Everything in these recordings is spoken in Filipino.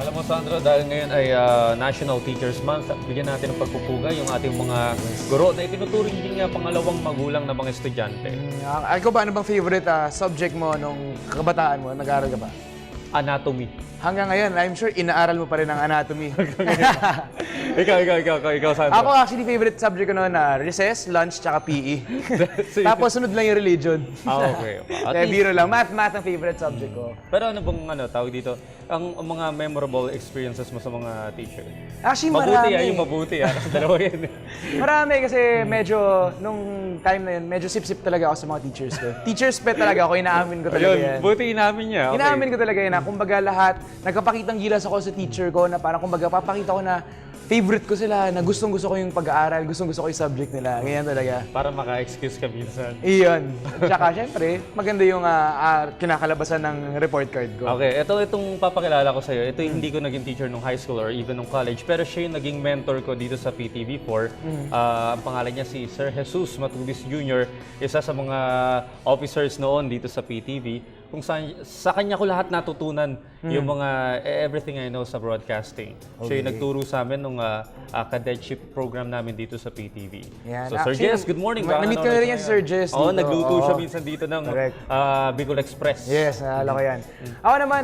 Alam mo, Sandro, dahil ngayon ay National Teachers Month, bigyan natin ng pagpupugay yung ating mga guro na itinuturing din nga pangalawang magulang na mga estudyante. Ikaw ba, ano bang favorite subject mo nung kabataan mo? Nag-aaral ka ba? Anatomy. Hanggang ngayon, I'm sure inaaral mo pa rin ang anatomy. ikaw, Sandro. Ako actually, favorite subject ko noon na recess, lunch, tsaka PE. Tapos sunod lang yung religion. Okay. Kaya biro lang. Math ang favorite subject ko. Pero ano bang tawag dito? Ang mga memorable experiences mo sa mga teacher? Actually, Mabuti marami. yung mabuti kasi dalawa yan. Marami kasi medyo, nung time na yun, medyo sip-sip talaga ako sa mga teachers ko. Teacher's pet talaga ako, inaamin ko talaga yan. Buti inamin niya. Okay. Inaamin ko talaga yan na kumbaga lahat, nagpapakitang gilas ako sa teacher ko na parang kumbaga papakita ko na favorite ko sila, na gustong-gusto ko yung pag-aaral, gustong-gusto ko yung subject nila. Ganyan talaga. Para maka-excuse ka minsan. Iyon. Tsaka syempre, maganda yung kinakalabasan ng report card ko. Okay, itong papakilala ko sa'yo. Ito yung hindi ko naging teacher nung high school or even nung college. Pero siya yung naging mentor ko dito sa PTV4. Ang pangalan niya si Sir Jesus Matubis Jr. Isa sa mga officers noon dito sa PTV. Kung sa kanya ko lahat natutunan yung mga everything I know sa broadcasting. Okay. Siya yung nagturo sa amin nung cadetship program namin dito sa PTV. Yan. So Sir Jess, good morning. Na-meet ko na rin yan si Sir Jess. Oo, dito. nagluto siya minsan dito ng Bicol Express. Yes, naalala ko yan. Ako naman,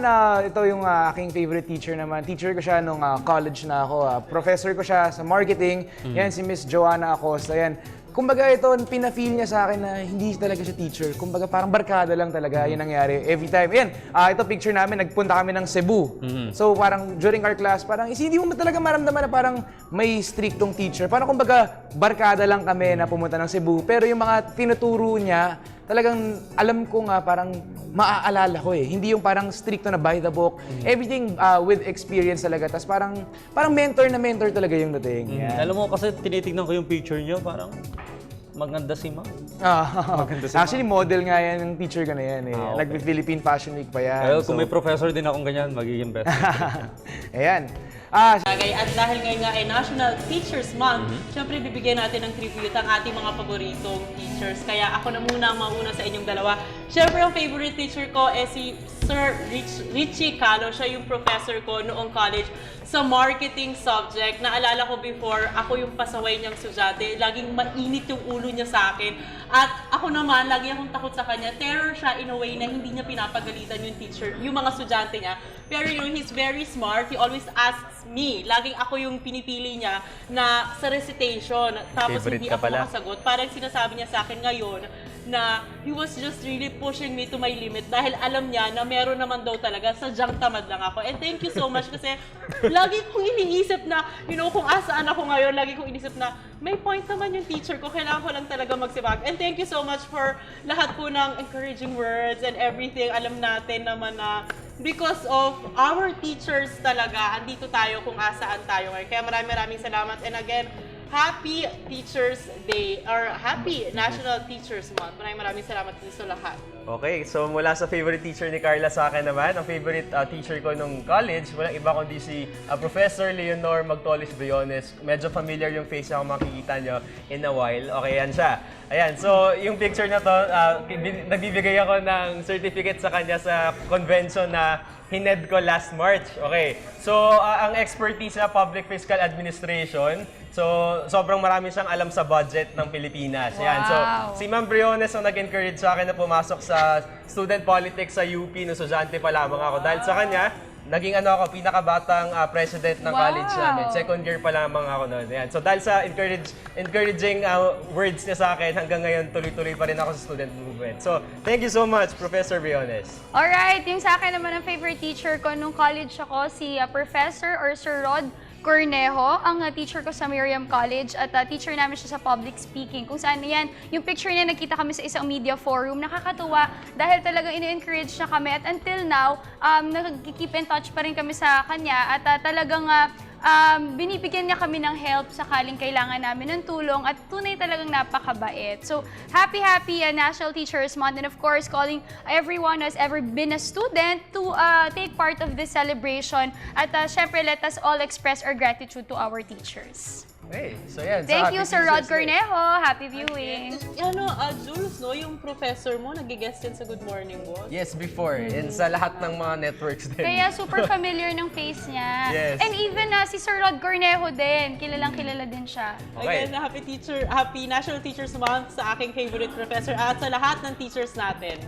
ito yung aking favorite teacher naman. Teacher ko siya nung college na ako. Professor ko siya sa marketing. Yan, si Miss Joanna Acosta. Yan. Kumbaga ito, pina-feel niya sa akin na hindi talaga siya teacher. Kumbaga parang barkada lang talaga yung nangyari every time. Yan, ito picture namin, nagpunta kami ng Cebu. So parang during our class, parang hindi mo talaga maramdaman na parang may strictong teacher. Parang kumbaga barkada lang kami na pumunta ng Cebu. Pero yung mga tinuturo niya, talagang alam ko nga parang maaalala ko eh. Hindi yung parang stricto na by the book. Everything with experience talaga. Tapos parang mentor na mentor talaga yung dating. Yan. Alam mo, kasi tinitignan ko yung picture niyo, parang maganda si Ma. Maganda si Ma. Actually, model nga yan yung teacher ko na yan eh. Okay. Nag-Philippine Fashion Week pa yan. Kung may professor din akong ganyan, magiging best. Ayan. Bagay. At dahil ngayon nga ay National Teachers Month, syempre bibigyan natin ng tribute ang ating mga paboritong teachers. Kaya ako na muna ang mauna sa inyong dalawa. Syempre, ang favorite teacher ko ay si Sir Richie Calo. Siya yung professor ko noong college sa marketing subject. Naalala ko before, ako yung pasaway niyang estudyante. Laging mainit yung ulo niya sa akin. At ako naman, lagi akong takot sa kanya. Terror siya in a way na hindi niya pinapagalitan yung teacher, yung mga estudyante niya. Pero he's very smart. He always asks me. Laging ako yung pinipili niya na sa recitation. Tapos Favorite hindi ka ako pala. makasagot. Parang sinasabi niya sa akin ngayon na he was just really pushing me to my limit dahil alam niya na meron naman daw talaga, sadyang tamad lang ako. And thank you so much kasi lagi kong iniisip na, kung asaan ako ngayon, lagi kong iniisip na may point naman yung teacher ko, kailangan ko lang talaga magsibag. And thank you so much for lahat po ng encouraging words and everything. Alam natin naman na because of our teachers talaga, andito tayo kung asaan tayo ngayon. Kaya maraming salamat. And again, Happy Teachers Day or Happy National Teachers Month. Maraming salamat din sa lahat. Okay, so mula sa favorite teacher ni Carla sa akin naman, ang favorite teacher ko nung college, walang iba kundi si Professor Leonor Magtolis Briones. Medyo familiar yung face niya kung makikita nyo in a while. Okay, yan siya. Ayan, so yung picture na to, nagbibigay ako ng certificate sa kanya sa convention na hined ko last March. Okay, so ang expertise na Public Fiscal Administration. So, sobrang marami siyang alam sa budget ng Pilipinas. Wow. Yan. So, si Ma'am Briones ang nag-encourage sa akin na pumasok sa student politics sa UP no estudyante pa lamang ako. Dahil sa kanya, naging ako, pinakabatang president ng college namin. Second year pa lamang ako noon. Yan. So, dahil sa encouraging words niya sa akin, hanggang ngayon tuloy-tuloy pa rin ako sa student movement. So, thank you so much, Professor Briones. Alright, yung sa akin naman ang favorite teacher ko nung college ako, si Professor or Sir Rod Cornejo, ang teacher ko sa Miriam College at teacher namin siya sa public speaking. Kung saan yan, yung picture niya nakita kami sa isang media forum, nakakatuwa dahil talagang ini-encourage niya kami at until now, nag-keep in touch pa rin kami sa kanya at talagang binibigyan niya kami ng help sakaling kailangan namin ng tulong at tunay talagang napakabait. So, happy National Teachers Month and of course, calling everyone who has ever been a student to take part of this celebration at syempre let us all express our gratitude to our teachers. Okay, so yan. Thank So, you, happy Sir Rod Teacher's Day. Cornejo. Happy viewing. Jules, no, yung professor mo, nag-guest din sa Good Morning Boss. Yes, before. And sa lahat ng mga networks din. Kaya super familiar ng face niya. Yes. And even si Sir Rod Cornejo din. Kilalang kilala din siya. Okay. Again, happy National Teachers Month sa aking favorite professor at sa lahat ng teachers natin.